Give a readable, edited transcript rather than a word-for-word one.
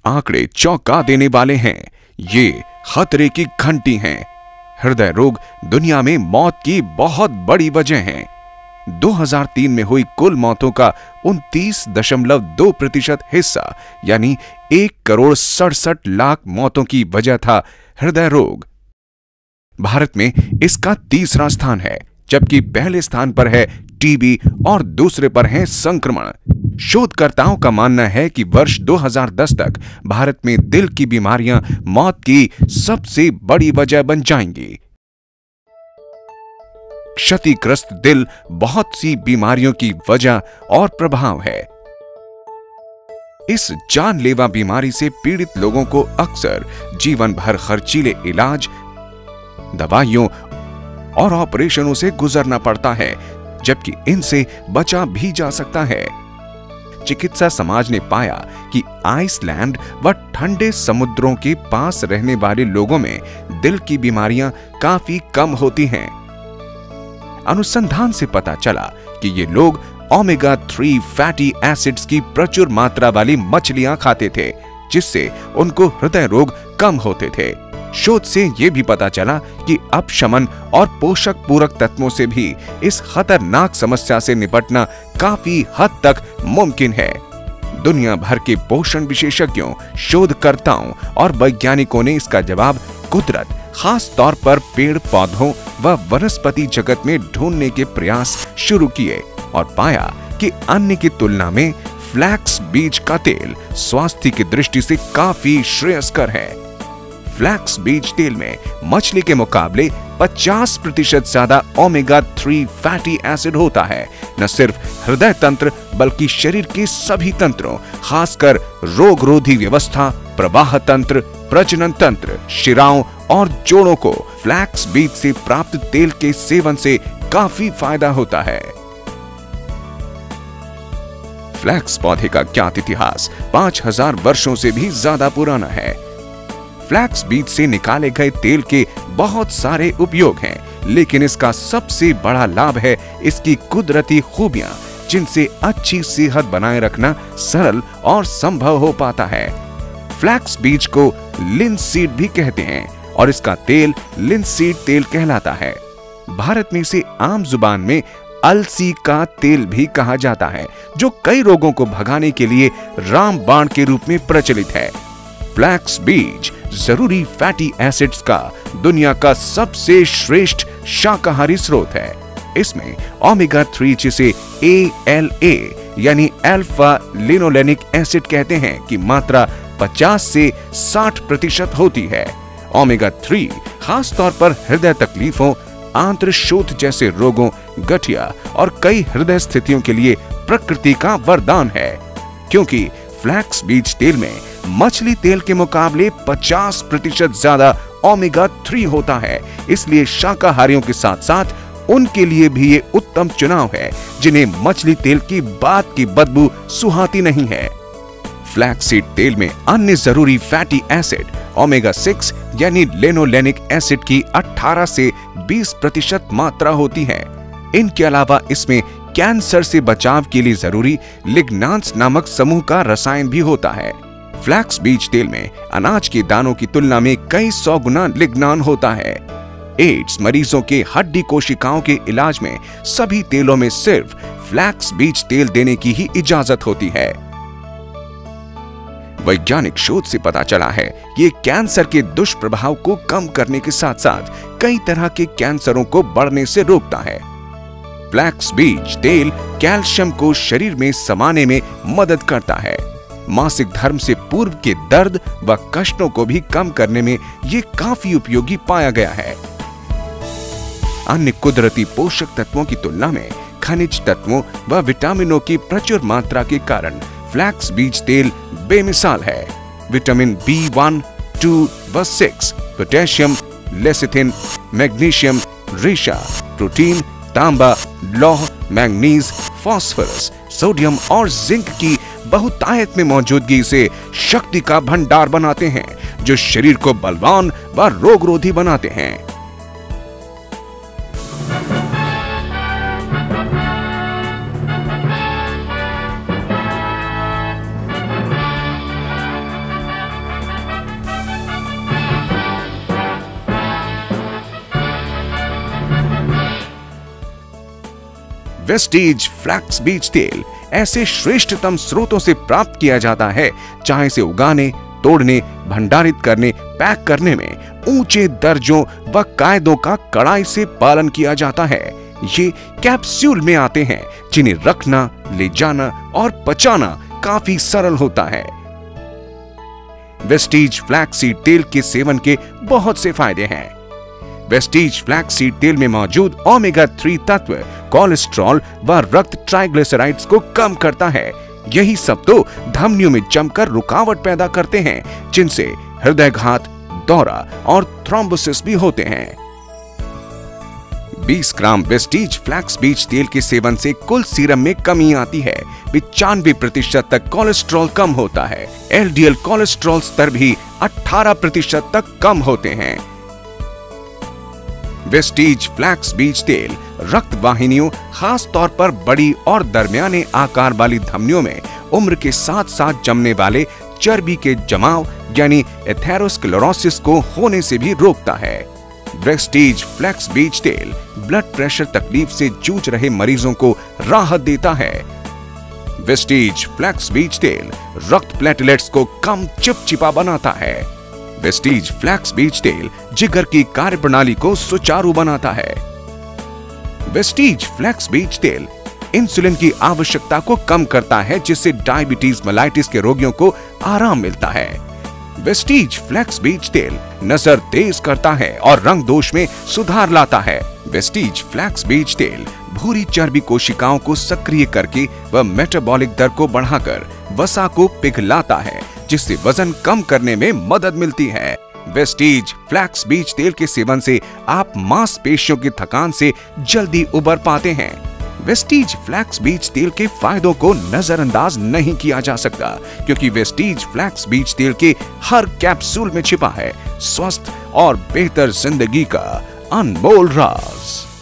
आंकड़े चौंका देने वाले हैं। ये खतरे की घंटी हैं। हृदय रोग दुनिया में मौत की बहुत बड़ी वजह है। 2003 में हुई कुल मौतों का 29.2% हिस्सा यानी 1,67,00,000 मौतों की वजह था हृदय रोग। भारत में इसका तीसरा स्थान है, जबकि पहले स्थान पर है टीबी और दूसरे पर है संक्रमण। शोधकर्ताओं का मानना है कि वर्ष 2010 तक भारत में दिल की बीमारियां मौत की सबसे बड़ी वजह बन जाएंगी। क्षतिग्रस्त दिल बहुत सी बीमारियों की वजह और प्रभाव है। इस जानलेवा बीमारी से पीड़ित लोगों को अक्सर जीवन भर खर्चीले इलाज, दवाइयों और ऑपरेशनों से गुजरना पड़ता है, जबकि इनसे बचा भी जा सकता है। चिकित्सा समाज ने पाया कि आइसलैंड व ठंडे समुद्रों के पास रहने वाले लोगों में दिल की बीमारियां काफी कम होती हैं। अनुसंधान से पता चला कि ये लोग ओमेगा 3 फैटी एसिड्स की प्रचुर मात्रा वाली मछलियां खाते थे, जिससे उनको हृदय रोग कम होते थे। शोध से यह भी पता चला कि अपशमन और पोषक पूरक तत्वों से भी इस खतरनाक समस्या से निपटना काफी हद तक मुमकिन है। दुनिया भर के पोषण विशेषज्ञों, शोधकर्ताओं और वैज्ञानिकों ने इसका जवाब कुदरत, खास तौर पर पेड़ पौधों व वनस्पति जगत में ढूंढने के प्रयास शुरू किए और पाया कि अन्य की तुलना में फ्लैक्स बीज का तेल स्वास्थ्य की दृष्टि से काफी श्रेयस्कर है। फ्लैक्स बीज तेल में मछली के मुकाबले 50% ज्यादा ओमेगा 3 फैटी एसिड होता है। न सिर्फ हृदय तंत्र बल्कि शरीर के सभी तंत्रों, खासकर रोगरोधी व्यवस्था, प्रवाह तंत्र, प्रजनन तंत्र, शिराओं और जोड़ों को फ्लैक्स बीज से प्राप्त तेल के सेवन से काफी फायदा होता है। फ्लैक्स पौधे का ज्ञात इतिहास 5000 वर्षों से भी ज्यादा पुराना है। फ्लैक्स बीज से निकाले गए तेल के बहुत सारे उपयोग हैं, लेकिन इसका सबसे बड़ा लाभ है इसकी कुदरती खूबियां, जिनसे अच्छी सेहत बनाए रखना सरल और संभव हो पाता है। फ्लैक्स बीज को लिनसीड भी कहते हैं और इसका तेल लिनसीड तेल कहलाता है। भारत में इसे आम जुबान में अलसी का तेल भी कहा जाता है, जो कई रोगों को भगाने के लिए रामबाण के रूप में प्रचलित है। फ्लैक्स बीज जरूरी फैटी एसिड्स का दुनिया का सबसे श्रेष्ठ शाकाहारी स्रोत है। इसमें ओमेगा 3 जिसे ALA यानी अल्फा लिनोलेनिक एसिड कहते हैं की मात्रा 50 से 60% होती है। ओमेगा 3 खास तौर पर हृदय तकलीफों, आंत्रशोथ जैसे रोगों, गठिया और कई हृदय स्थितियों के लिए प्रकृति का वरदान है। क्योंकि फ्लैक्स बीज तेल में मछली तेल के मुकाबले 50% ज्यादा ओमेगा 3 होता है, इसलिए शाकाहारियों के साथ साथ उनके लिए भी ये उत्तम चुनाव है जिन्हें मछली तेल की बात की बदबू सुहाती नहीं है। फ्लैक्सीड तेल में अन्य जरूरी फैटी एसिड ओमेगा 6 यानी लिनोलेनिक एसिड की 18 से 20% मात्रा होती है। इनके अलावा इसमें कैंसर से बचाव के लिए जरूरी लिग्नांस नामक समूह का रसायन भी होता है। फ्लैक्स बीज तेल में अनाज के दानों की तुलना में कई 100 गुना लिग्नान होता है। एड्स मरीजों के हड्डी कोशिकाओं के इलाज में सभी तेलों में सिर्फ फ्लैक्स बीज तेल देने की ही इजाजत होती है। वैज्ञानिक शोध से पता चला है ये कैंसर के दुष्प्रभाव को कम करने के साथ साथ कई तरह के कैंसरों को बढ़ने से रोकता है। फ्लैक्स बीज तेल कैल्शियम को शरीर में समाने में मदद करता है। मासिक धर्म से पूर्व के दर्द व कष्टों को भी कम करने में ये काफी उपयोगी पाया गया है। अन्य कुदरती पोषक तत्वों की तुलना में खनिज तत्वों व विटामिनों की प्रचुर मात्रा के कारण फ्लैक्स बीज तेल बेमिसाल है। विटामिन B1, 2 व 6, पोटेशियम, लेसिथिन, मैग्नीशियम, रेशा, प्रोटीन, तांबा, लौह, मैंगनीज, फास्फोरस, सोडियम और जिंक की बहुतायत में मौजूदगी से शक्ति का भंडार बनाते हैं, जो शरीर को बलवान व रोगरोधी बनाते हैं। वेस्टीज फ्लैक्स बीज तेल ऐसे श्रेष्ठतम स्रोतों से प्राप्त किया जाता है, चाहे इसे उगाने, तोड़ने, भंडारित करने, पैक करने में ऊंचे दर्जों व कायदों का कड़ाई से पालन किया जाता है। ये कैप्सूल में आते हैं, जिन्हें रखना, ले जाना और पचाना काफी सरल होता है। वेस्टीज फ्लैक्ससीड तेल के सेवन के बहुत से फायदे हैं। वेस्टीज फ्लैक्ससीड तेल में मौजूद ओमेगा 3 तत्व कोलेस्ट्रॉल व रक्त ट्राइग्लिसराइड्स को कम करता है। यही सब तो धमनियों में जमकर रुकावट पैदा करते हैं, जिनसे हृदयघात, दौरा और थ्रोम्बोसिस भी होते हैं। 20 ग्राम वेस्टीज फ्लैक्स बीज तेल के सेवन से कुल सीरम में कमी आती है। 95% तक कोलेस्ट्रॉल कम होता है। एलडीएल कोलेस्ट्रॉल स्तर भी 18% तक कम होते हैं। वेस्टीज फ्लैक्स बीज तेल रक्त वाहिनियों, खास तौर पर बड़ी और दरमियाने आकार वाली धमनियों में उम्र के साथ साथ जमने वाले चर्बी के जमाव यानी एथेरोस्क्लेरोसिस को होने से भी रोकता है। वेस्टीज फ्लैक्स बीज तेल ब्लड प्रेशर तकलीफ से जूझ रहे मरीजों को राहत देता है। वेस्टीज फ्लैक्स बीज तेल रक्त प्लेटलेट्स को कम चिपचिपा बनाता है। वेस्टीज फ्लैक्स बीज तेल जिगर की कार्यप्रणाली को सुचारू बनाता है। वेस्टीज फ्लैक्स बीज तेल इंसुलिन की आवश्यकता को कम करता है, जिससे डायबिटीज मेलाइटिस के रोगियों को आराम मिलता है। वेस्टीज फ्लैक्स बीज तेल नजर तेज करता है और रंग दोष में सुधार लाता है। वेस्टीज फ्लैक्स बीज तेल भूरी चर्बी कोशिकाओं को सक्रिय करके व मेटाबॉलिक दर को बढ़ाकर वसा को पिघलाता है, जिससे वजन कम करने में मदद मिलती है। वेस्टीज फ्लैक्स बीज तेल के सेवन से आप मांसपेशियों की थकान से जल्दी उबर पाते हैं। वेस्टीज फ्लैक्स बीज तेल के फायदों को नजरअंदाज नहीं किया जा सकता, क्योंकि वेस्टीज फ्लैक्स बीज तेल के हर कैप्सूल में छिपा है स्वस्थ और बेहतर जिंदगी का अनमोल राज।